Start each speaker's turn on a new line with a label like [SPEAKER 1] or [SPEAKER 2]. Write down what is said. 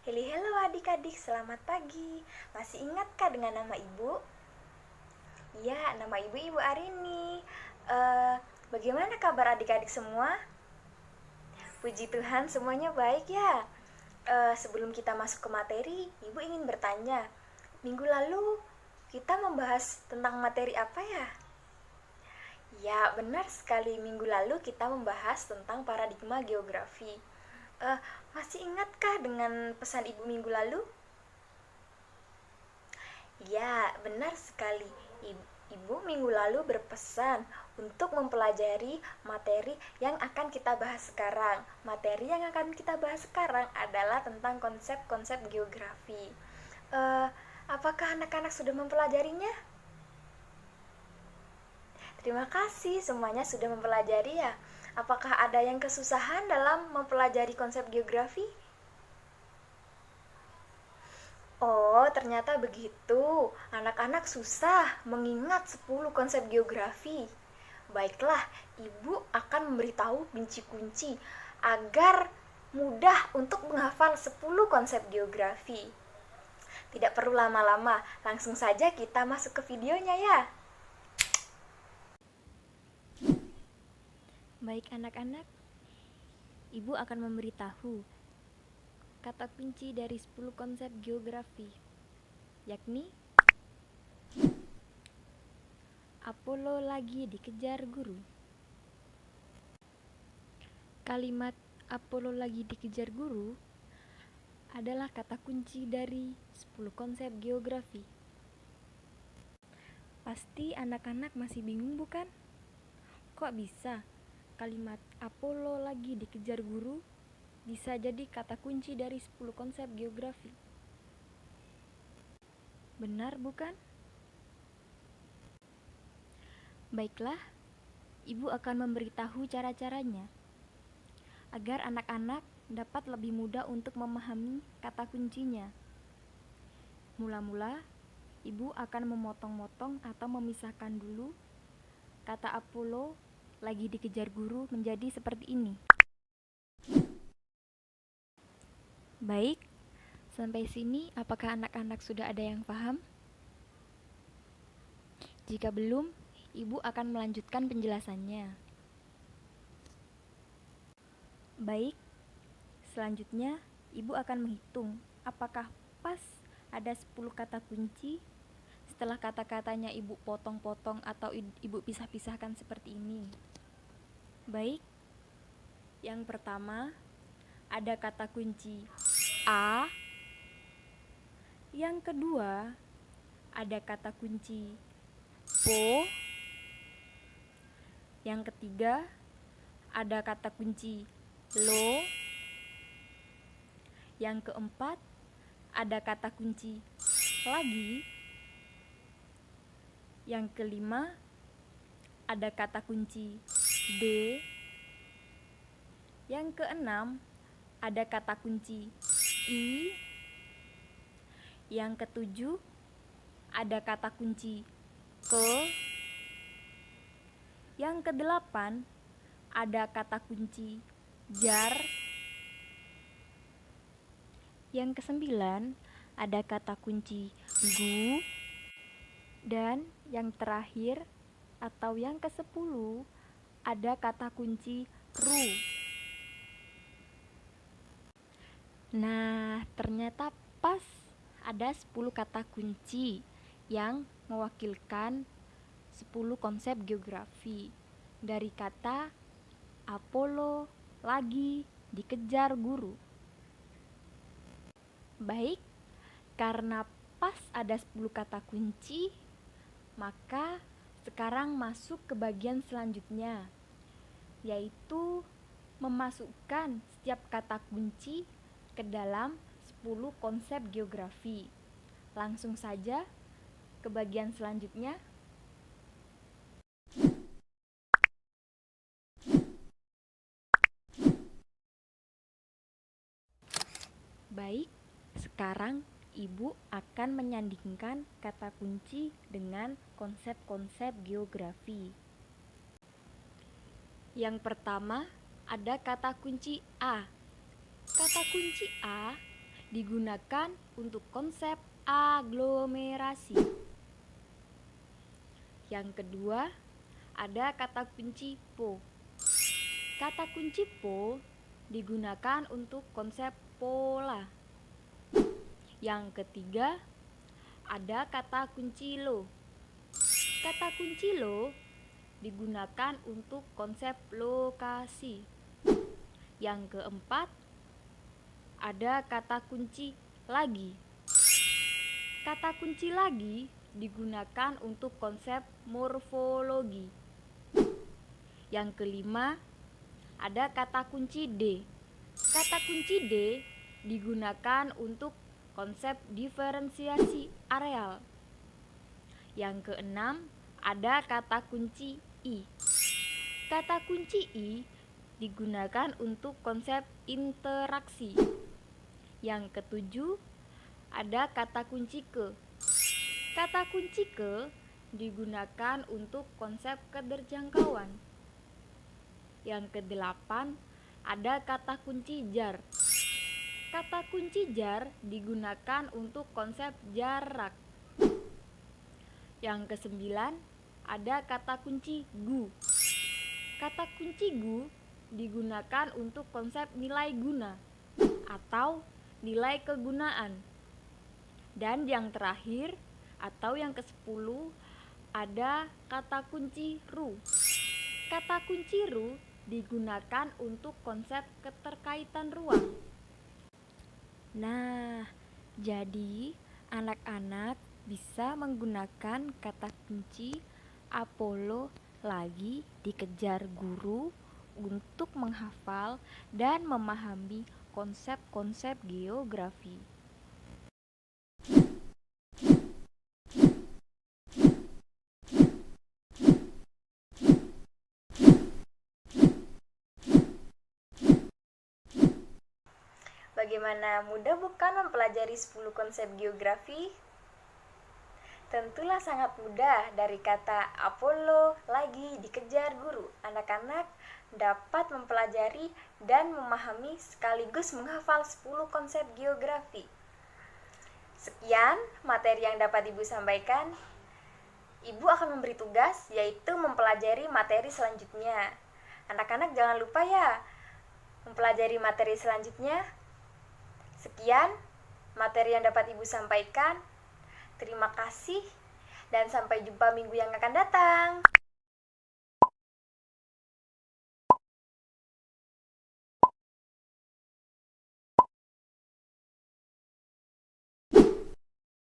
[SPEAKER 1] Halo adik-adik, selamat pagi. Masih ingatkah dengan nama ibu? Iya, nama ibu Arini. Bagaimana kabar adik-adik semua? Puji Tuhan semuanya baik ya. Sebelum kita masuk ke materi, ibu ingin bertanya. Minggu lalu kita membahas tentang materi apa ya? Ya, benar sekali. Minggu lalu kita membahas tentang paradigma geografi. Masih ingatkah dengan pesan ibu minggu lalu? Ya, benar sekali. Ibu minggu lalu berpesan untuk mempelajari materi yang akan kita bahas sekarang. Materi yang akan kita bahas sekarang adalah tentang konsep-konsep geografi. Eh, apakah anak-anak sudah mempelajarinya? Terima kasih, semuanya sudah mempelajari ya. Apakah ada yang kesusahan dalam mempelajari konsep geografi? Oh, ternyata begitu. Anak-anak susah mengingat 10 konsep geografi. Baiklah, Ibu akan memberitahu kunci-kunci agar mudah untuk menghafal 10 konsep geografi. Tidak perlu lama-lama, langsung saja kita masuk ke videonya ya.
[SPEAKER 2] Baik anak-anak, Ibu akan memberitahu kata kunci dari 10 konsep geografi, yakni Apollo lagi dikejar guru. Kalimat Apollo lagi dikejar guru adalah kata kunci dari 10 konsep geografi. Pasti anak-anak masih bingung bukan? Kok bisa kalimat Apollo lagi dikejar guru bisa jadi kata kunci dari 10 konsep geografi? Benar bukan? Baiklah, Ibu akan memberitahu cara-caranya agar anak-anak dapat lebih mudah untuk memahami kata kuncinya. Mula-mula, Ibu akan memotong-motong atau memisahkan dulu kata Apollo lagi dikejar guru menjadi seperti ini. Baik, sampai sini apakah anak-anak sudah ada yang paham? Jika belum, Ibu akan melanjutkan penjelasannya. Baik, selanjutnya Ibu akan menghitung apakah pas ada 10 kata kunci setelah kata-katanya Ibu potong-potong atau Ibu pisah-pisahkan seperti ini. Baik, yang pertama ada kata kunci A. Yang kedua ada kata kunci po. Yang ketiga ada kata kunci lo. Yang keempat ada kata kunci lagi. Yang kelima ada kata kunci D. Yang keenam ada kata kunci I. Yang ketujuh ada kata kunci ke. Yang kedelapan ada kata kunci jar. Yang kesembilan ada kata kunci gu. Dan yang terakhir atau yang ke-10 ada kata kunci ru. Nah, ternyata pas ada 10 kata kunci yang mewakilkan 10 konsep geografi dari kata Apollo lagi dikejar guru. Baik, karena pas ada 10 kata kunci, maka sekarang masuk ke bagian selanjutnya, yaitu memasukkan setiap kata kunci ke dalam 10 konsep geografi. Langsung saja ke bagian selanjutnya. Baik, sekarang Ibu akan menyandingkan kata kunci dengan konsep-konsep geografi. Yang pertama, ada kata kunci A. Kata kunci A digunakan untuk konsep aglomerasi. Yang kedua, ada kata kunci po. Kata kunci po digunakan untuk konsep pola. Yang ketiga, ada kata kunci lo. Kata kunci lo digunakan untuk konsep lokasi. Yang keempat, ada kata kunci lagi. Kata kunci lagi digunakan untuk konsep morfologi. Yang kelima, ada kata kunci D. Kata kunci D digunakan untuk konsep diferensiasi areal. Yang keenam, ada kata kunci I. Kata kunci I digunakan untuk konsep interaksi. Yang ketujuh, ada kata kunci ke. Kata kunci ke digunakan untuk konsep keterjangkauan. Yang kedelapan, ada kata kunci jar. Kata kunci jar digunakan untuk konsep jarak. Yang kesembilan, ada kata kunci gu. Kata kunci gu digunakan untuk konsep nilai guna atau nilai kegunaan. Dan yang terakhir atau yang ke-10, ada kata kunci ru. Kata kunci ru digunakan untuk konsep keterkaitan ruang. Nah, jadi anak-anak bisa menggunakan kata kunci Apollo lagi dikejar guru untuk menghafal dan memahami konsep-konsep geografi.
[SPEAKER 1] Bagaimana mudah bukan mempelajari 10 konsep geografi? Tentulah sangat mudah. Dari kata Apollo lagi dikejar guru, anak-anak dapat mempelajari dan memahami sekaligus menghafal 10 konsep geografi. Sekian materi yang dapat Ibu sampaikan. Ibu akan memberi tugas, yaitu mempelajari materi selanjutnya. Anak-anak jangan lupa ya, mempelajari materi selanjutnya. Sekian materi yang dapat Ibu sampaikan. Terima kasih dan sampai jumpa minggu yang akan datang.